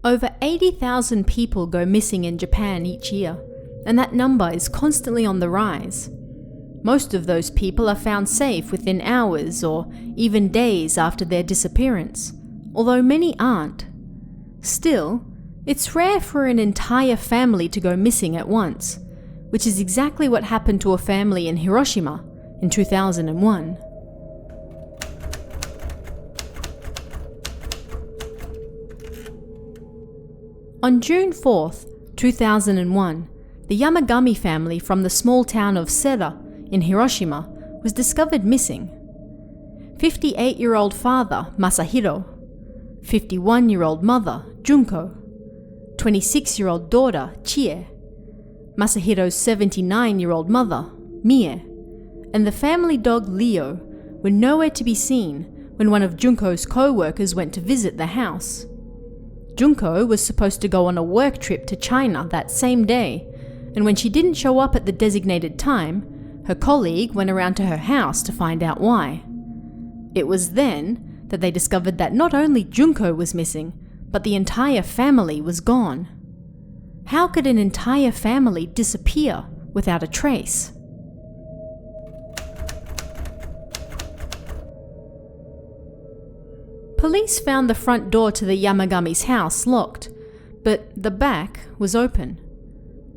Over 80,000 people go missing in Japan each year, and that number is constantly on the rise. Most of those people are found safe within hours or even days after their disappearance, although many aren't. Still, it's rare for an entire family to go missing at once, which is exactly what happened to a family in Hiroshima in 2001. On June 4th, 2001, the Yamagami family from the small town of Sera in Hiroshima was discovered missing. 58-year-old father Masahiro, 51-year-old mother Junko, 26-year-old daughter Chie, Masahiro's 79-year-old mother Mie, and the family dog Leo were nowhere to be seen when one of Junko's co-workers went to visit the house. Junko was supposed to go on a work trip to China that same day, and when she didn't show up at the designated time, her colleague went around to her house to find out why. It was then that they discovered that not only Junko was missing, but the entire family was gone. How could an entire family disappear without a trace? Police found the front door to the Yamagami's house locked, but the back was open.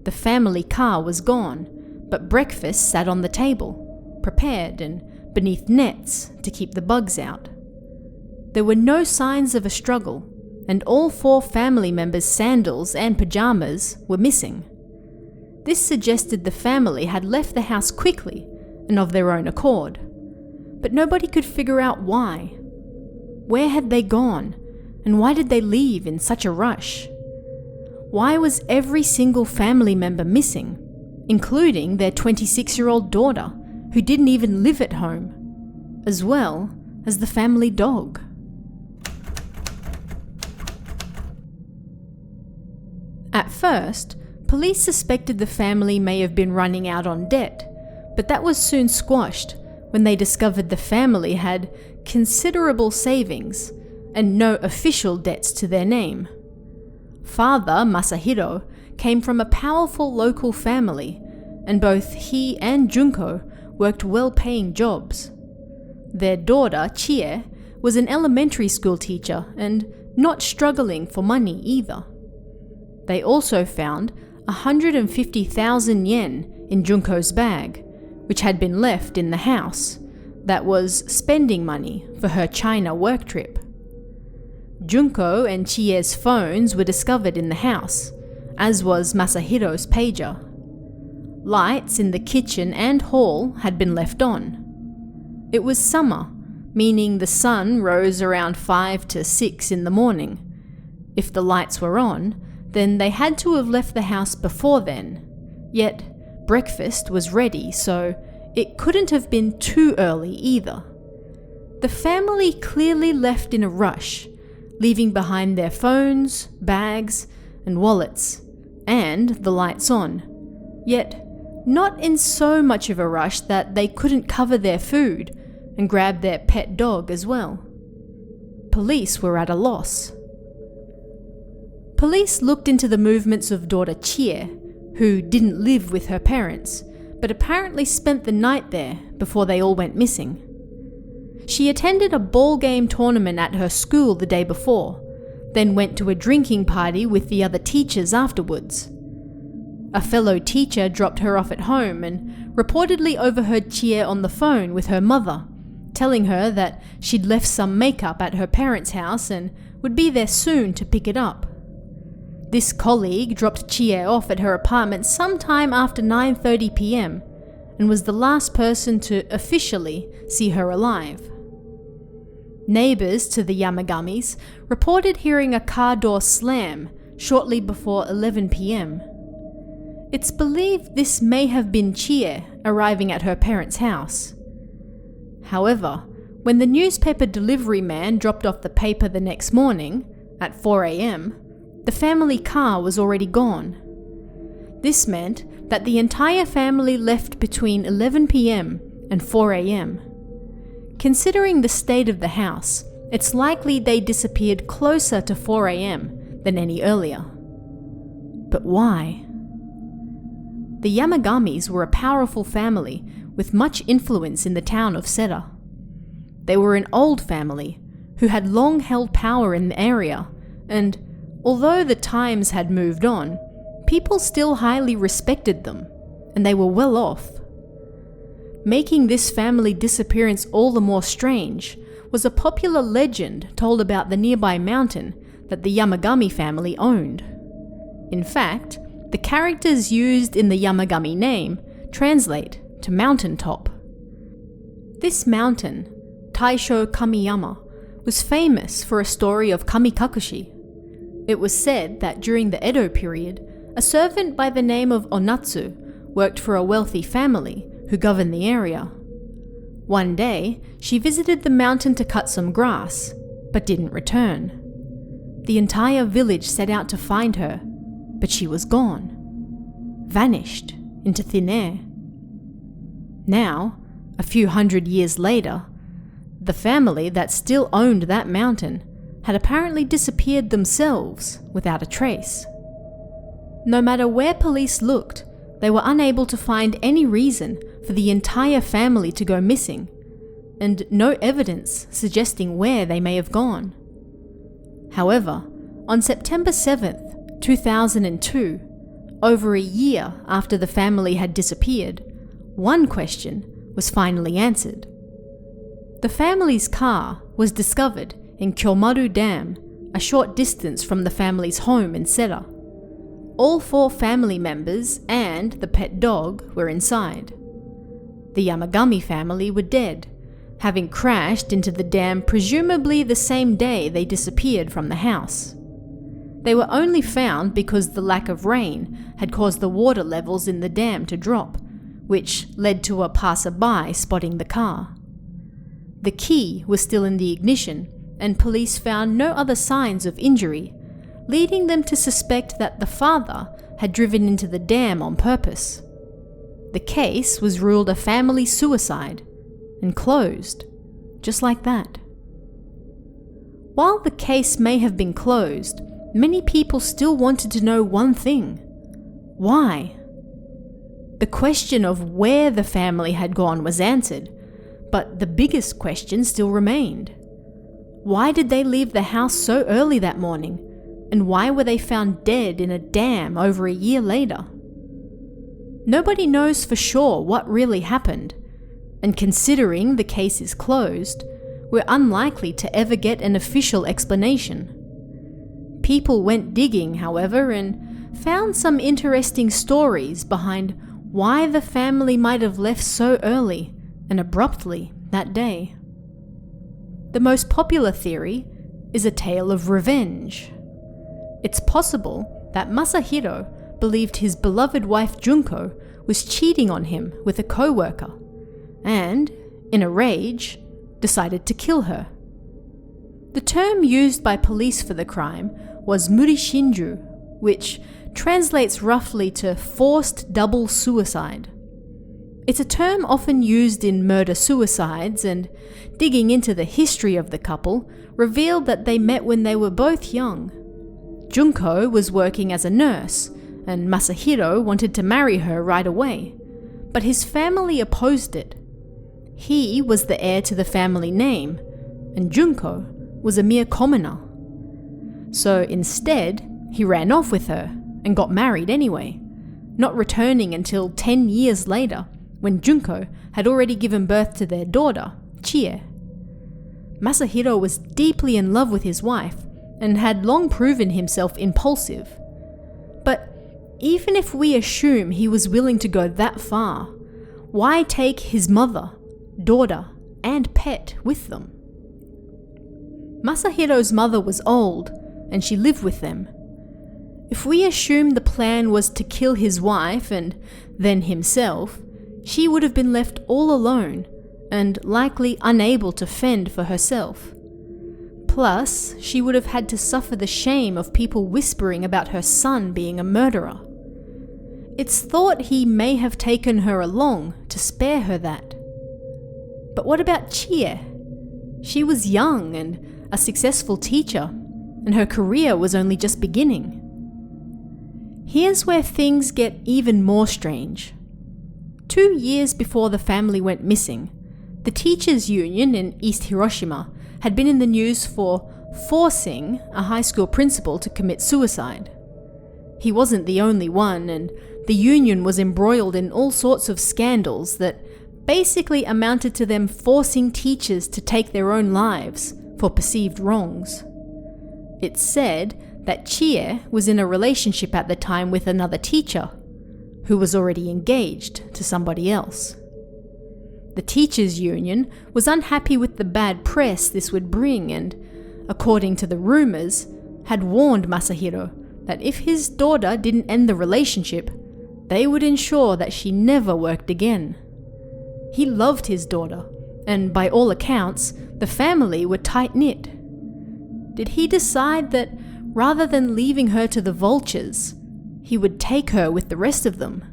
The family car was gone, but breakfast sat on the table, prepared and beneath nets to keep the bugs out. There were no signs of a struggle, and all 4 family members' sandals and pajamas were missing. This suggested the family had left the house quickly and of their own accord, but nobody could figure out why. Where had they gone, and why did they leave in such a rush? Why was every single family member missing, including their 26-year-old daughter, who didn't even live at home, as well as the family dog? At first, police suspected the family may have been running out on debt, but that was soon squashed when they discovered the family had considerable savings and no official debts to their name. Father Masahiro came from a powerful local family, and both he and Junko worked well-paying jobs. Their daughter, Chie, was an elementary school teacher and not struggling for money either. They also found 150,000 yen in Junko's bag, which had been left in the house. That was spending money for her China work trip. Junko and Chie's phones were discovered in the house, as was Masahiro's pager. Lights in the kitchen and hall had been left on. It was summer, meaning the sun rose around 5 to 6 in the morning. If the lights were on, then they had to have left the house before then. Yet, breakfast was ready, so it couldn't have been too early either. The family clearly left in a rush, leaving behind their phones, bags, and wallets, and the lights on. Yet, not in so much of a rush that they couldn't cover their food and grab their pet dog as well. Police were at a loss. Police looked into the movements of daughter Chie, who didn't live with her parents, but apparently spent the night there before they all went missing. She attended a ball game tournament at her school the day before, then went to a drinking party with the other teachers afterwards. A fellow teacher dropped her off at home and reportedly overheard Chie on the phone with her mother, telling her that she'd left some makeup at her parents' house and would be there soon to pick it up. This colleague dropped Chie off at her apartment sometime after 9:30 p.m. and was the last person to officially see her alive. Neighbors to the Yamagamis reported hearing a car door slam shortly before 11 p.m. It's believed this may have been Chie arriving at her parents' house. However, when the newspaper delivery man dropped off the paper the next morning, at 4 a.m., the family car was already gone. This meant that the entire family left between 11 p.m. and 4 a.m. Considering the state of the house, it's likely they disappeared closer to 4 a.m. than any earlier. But why? The Yamagamis were a powerful family with much influence in the town of Seta. They were an old family who had long held power in the area, and although the times had moved on, people still highly respected them, and they were well off. Making this family disappearance all the more strange was a popular legend told about the nearby mountain that the Yamagami family owned. In fact, the characters used in the Yamagami name translate to mountaintop. This mountain, Taisho Kamiyama, was famous for a story of kamikakushi. It was said that during the Edo period, a servant by the name of Onatsu worked for a wealthy family who governed the area. One day, she visited the mountain to cut some grass, but didn't return. The entire village set out to find her, but she was gone, vanished into thin air. Now, a few hundred years later, the family that still owned that mountain had apparently disappeared themselves without a trace. No matter where police looked, they were unable to find any reason for the entire family to go missing, and no evidence suggesting where they may have gone. However, on September 7th, 2002, over a year after the family had disappeared, one question was finally answered. The family's car was discovered in Kyomaru Dam, a short distance from the family's home in Seta. All 4 family members and the pet dog were inside. The Yamagami family were dead, having crashed into the dam presumably the same day they disappeared from the house. They were only found because the lack of rain had caused the water levels in the dam to drop, which led to a passerby spotting the car. The key was still in the ignition, and police found no other signs of injury, leading them to suspect that the father had driven into the dam on purpose. The case was ruled a family suicide and closed, just like that. While the case may have been closed, many people still wanted to know one thing: why? The question of where the family had gone was answered, but the biggest question still remained. Why did they leave the house so early that morning? And why were they found dead in a dam over a year later? Nobody knows for sure what really happened, and considering the case is closed, we're unlikely to ever get an official explanation. People went digging, however, and found some interesting stories behind why the family might have left so early and abruptly that day. The most popular theory is a tale of revenge. It's possible that Masahiro believed his beloved wife Junko was cheating on him with a co-worker, and, in a rage, decided to kill her. The term used by police for the crime was murishinju, which translates roughly to forced double suicide. It's a term often used in murder-suicides, and digging into the history of the couple revealed that they met when they were both young. Junko was working as a nurse, and Masahiro wanted to marry her right away, but his family opposed it. He was the heir to the family name, and Junko was a mere commoner. So instead, he ran off with her and got married anyway, not returning until 10 years later, when Junko had already given birth to their daughter, Chie. Masahiro was deeply in love with his wife and had long proven himself impulsive. But even if we assume he was willing to go that far, why take his mother, daughter, and pet with them? Masahiro's mother was old, and she lived with them. If we assume the plan was to kill his wife and then himself, she would have been left all alone and likely unable to fend for herself. Plus, she would have had to suffer the shame of people whispering about her son being a murderer. It's thought he may have taken her along to spare her that. But what about Chie? She was young and a successful teacher, and her career was only just beginning. Here's where things get even more strange. 2 years before the family went missing, the teachers' union in East Hiroshima had been in the news for forcing a high school principal to commit suicide. He wasn't the only one, and the union was embroiled in all sorts of scandals that basically amounted to them forcing teachers to take their own lives for perceived wrongs. It's said that Chie was in a relationship at the time with another teacher, who was already engaged to somebody else. The teachers' union was unhappy with the bad press this would bring and, according to the rumors, had warned Masahiro that if his daughter didn't end the relationship, they would ensure that she never worked again. He loved his daughter, and by all accounts, the family were tight-knit. Did he decide that rather than leaving her to the vultures, he would take her with the rest of them?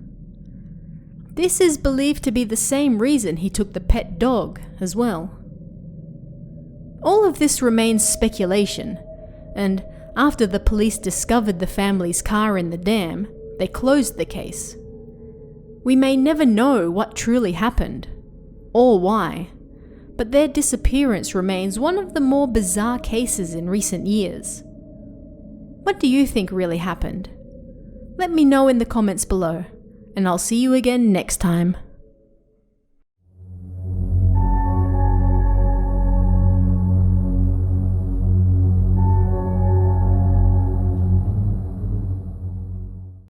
This is believed to be the same reason he took the pet dog as well. All of this remains speculation, and after the police discovered the family's car in the dam, they closed the case. We may never know what truly happened, or why, but their disappearance remains one of the more bizarre cases in recent years. What do you think really happened? Let me know in the comments below, and I'll see you again next time.